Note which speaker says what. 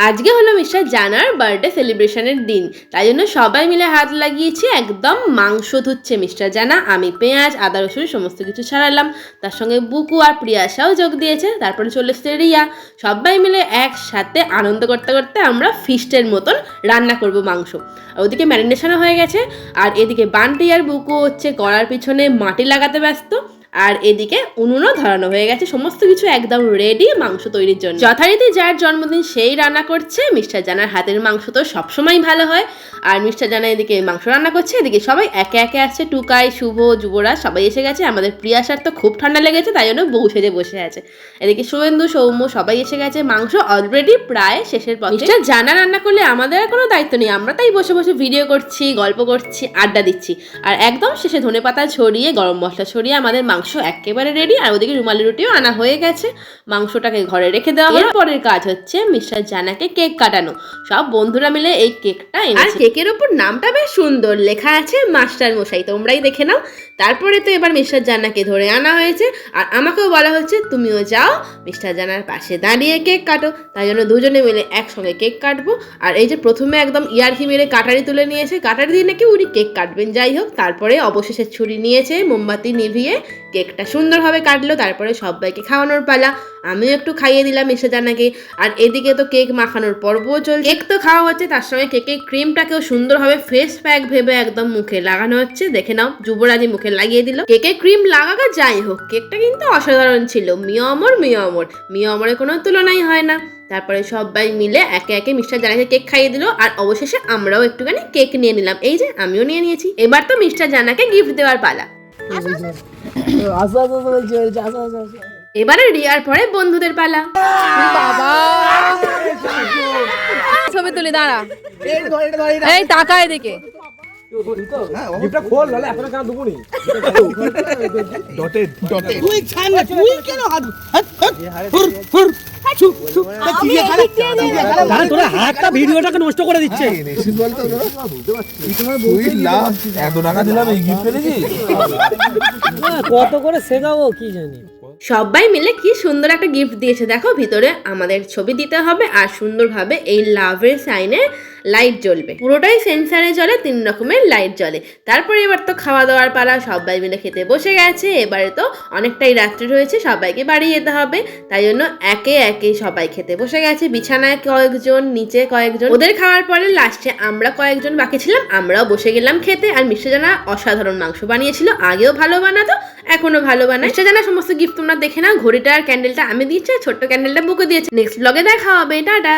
Speaker 1: আজকে হলো মিস্টার জানার বার্থডে সেলিব্রেশনের দিন, তাই জন্য সবাই মিলে হাত লাগিয়েছি। একদম মাংস ধুচ্ছে মিস্টার জানা, আমি পেঁয়াজ আদা রসুন সমস্ত কিছু ছাড়ালাম, তার সঙ্গে বুকু আর প্রিয়াশাও যোগ দিয়েছে। তারপরে চলে এসছে রিয়া। সবাই মিলে একসাথে আনন্দ করতে করতে আমরা ফিস্টের মতন রান্না করব মাংস। ওদিকে ম্যারিনেশনও হয়ে গেছে, আর এদিকে বান্টি আর বুকু হচ্ছে করার পিছনে মাটি লাগাতে ব্যস্ত, আর এদিকে উনুনও ধরানো হয়ে গেছে। সমস্ত কিছু একদম রেডি মাংস তৈরির জন্য। যথারীতি যার জন্মদিন সেই রান্না করছে। মিস্টার জানার হাতের মাংস তো সবসময় ভালো হয়। আর মিস্টার জানা এদিকে মাংস রান্না করছে, এদিকে সবাই একে একে আসছে। টুকাই, শুভ, যুবরাজ সবাই এসে গেছে। আমাদের প্রিয়াসার তো খুব ঠান্ডা লেগেছে, তাই জন্য বউ সেজে বসে আছে। এদিকে শুভেন্দু, সৌম্য সবাই এসে গেছে। মাংস অলরেডি প্রায় শেষের পথে। মিস্টার জানা রান্না করলে আমাদের আর কোনো দায়িত্ব নেই, আমরা তাই বসে বসে ভিডিও করছি, গল্প করছি, আড্ডা দিচ্ছি। আর একদম শেষে ধনেপাতা ছড়িয়ে গরম মশলা ছড়িয়ে আমাদের মাংস একেবারে রেডি। আর ওদিকে রুমালি রুটিও আনা হয়ে গেছে। মাংসটাকে ঘরে রেখে দেওয়া হলো। পরের কাজ হচ্ছে মিস্টার জানাকে কেক কাটানো। সব বন্ধুরা মিলে এই কেকটা এনেছে। আর কেকের ওপর নামটা বেশ সুন্দর লেখা আছে মাস্টার মশাই, তোমরাই দেখে নাও। তারপরে তো এবার মিস্টার জানাকে ধরে আনা হয়েছে, আর আমাকেও বলা হচ্ছে তুমিও যাও মিস্টার জানার পাশে দাঁড়িয়ে কেক কাটো। তাই জন্য দুজনে মিলে একসঙ্গে কেক কাটবো। আর এই যে প্রথমে একদম ইয়ারকি মেরে কাটারি তুলে নিয়েছে, কাটারি দিয়ে নাকি উনি কেক কাটবেন। যাই হোক, তারপরে অবশেষে ছুরি নিয়েছে, মোমবাতি নিভিয়ে কেকটা সুন্দরভাবে কাটলো। তারপরে সবাইকে খাওয়ানোর পালা, আমিও একটু খাইয়ে দিলাম মিস্টার জানাকে। আর এদিকে তো কেক মাখানোর পর্বও চলছে। কেক তো খাওয়া হচ্ছে, তার সঙ্গে কেকের ক্রিমটাকেও সুন্দরভাবে ফেস প্যাক ভেবে একদম মুখে লাগানো হচ্ছে। দেখে নাও, যুবরাজি মুখে লাগিয়ে দিল কেকের ক্রিম লাগাকা। যাই হোক, কেকটা কিন্তু অসাধারণ ছিল। মিয়া অমরের কোনো তুলনাই হয় না। তারপরে সবাই মিলে একে একে মিস্টার জানাকে কেক খাইয়ে দিল, আর অবশেষে আমরাও একটুখানি কেক নিয়ে নিলাম। এই যে আমিও নিয়ে নিয়েছি। এবার তো মিস্টার জানাকে গিফট দেওয়ার পালা। এবারে রিয়ার পরে বন্ধুদের পালা।
Speaker 2: বাবা ছবি তুলি, দাঁড়া, এই টাকা এদিকে।
Speaker 3: ভিডিওটাকে নষ্ট করে দিচ্ছে। কত করে শেখাবো কি জানি।
Speaker 1: সবাই মিলে কি সুন্দর একটা গিফট দিয়েছে। দেখো, ভিতরে আমাদের ছবি দিতে হবে, আর সুন্দরভাবে এই লাভের সাইনে লাইট জ্বলবে। পুরোটাই সেন্সারে জ্বলে, 3 রকমের লাইট জ্বলে। তারপরে এবার তো খাওয়া দাওয়ার পালা। সবাই মিলে খেতে বসে গেছে। এবারে তো অনেকটাই রাত্রি রয়েছে, সবাইকে বাড়ি যেতে হবে। তাই জন্য একে একে সবাই খেতে বসে গেছে। বিছানায় কয়েকজন, নিচে কয়েকজন। ওদের খাওয়ার পরে লাস্টে আমরা কয়েকজন বাকি ছিলাম, আমরাও বসে গেলাম খেতে। আর মিস্টার জানা অসাধারণ মাংস বানিয়েছিল। আগেও ভালো বানাতো, এখনো ভালো বানায়। মিস্টার জানা সমস্ত গিফট তোমরা দেখে নাও। ঘড়িটা আর ক্যান্ডেলটা আমি দিচ্ছি, ছোট্ট ক্যান্ডেলটা বুকে দিয়েছে। নেক্সট ব্লগে দেখা হবে, টাটা।